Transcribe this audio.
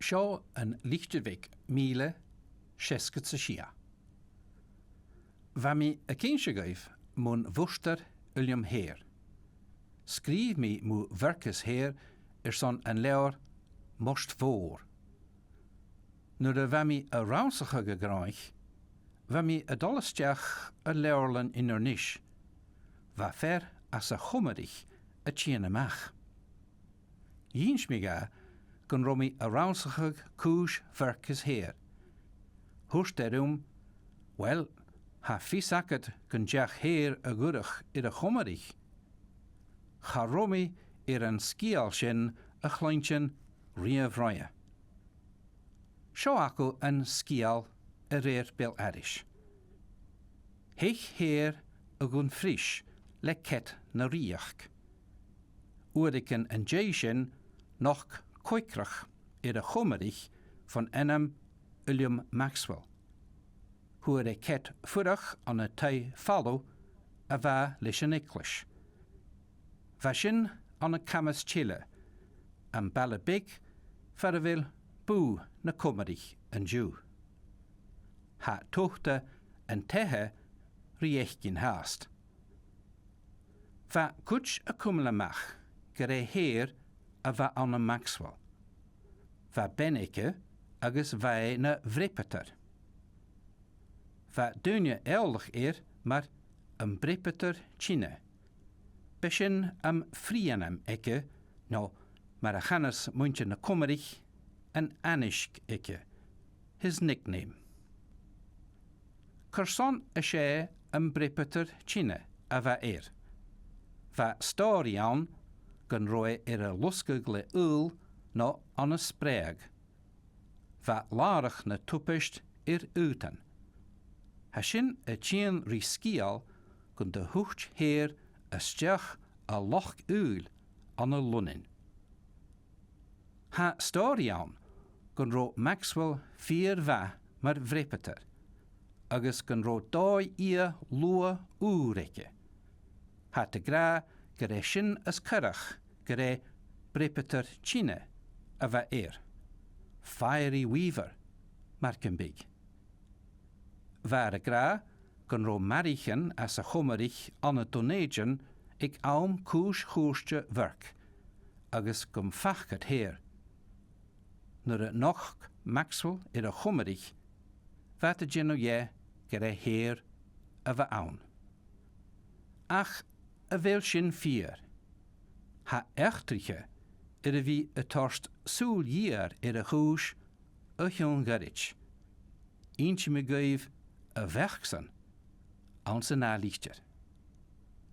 Seo an Lichtervik míle sesket sa sia. Va mi a kinsegaif mun vuster ulium heer. Skrif mi mu verkes heer son an leor most voor. Nu de va mi a rausige gegraich, va mi a dollesteach a leorlen in er nish, va fer as a chummerich a tjene mach. Jins mi ga, gun romi a rausige koos verkes heer. Hust erum, wel, ha fisaket gun jach heer a gurach a chummerich. Ga romi an skialshin a chleintjen riavroya. Seo acu an skial a réir bil arish. Heich heer a gun frisch le ket na riach. Oediken an jaishin noch koikrach a chummerich van enam William Maxwell. Hoe de ket furach an a tai fallo a va lishan English. Vashin an a camas chile, an balla big, faravil boo na comedy an Jew. Ha tochte en tehe riechkin haast. Va kuch a kumla mach, gere heer a va an a Maxwell. Va beneke agus vai na vrepeter. Va dunje eldig maar een brepeter chine. Beshin am frianem ikke, no, maar a channes muntje na kommerich, en anishk ikke, his nickname. Kerson a she am brepeter chine, a va Va storian, gun roi a luskugle ul, no an a spreag. Va larach na tupist uten. Hashin a chien riskial, gun de hucht heer a steach a loch uil an a lunin. Ha storian, gun ro Maxwell 4 va mar vrepeter, agus gun ro doi lua ureke. Ha te gra gere shin as karach, gere brepeter chine, a va Fiery weaver, marken big. Vare gra, gun ro marichen as a chummerich an a donagen, ik aum koos goerstje werk, agus gum fachket heer. Nur noch Maxwell a chummerich, wat de geno je gere heer a va aun. Ach, a vel shin 4. Ha echtriche, wie a torst soel jaar a goes, a jong garich. Eentje me geef a werksen, aan zijn nalichter.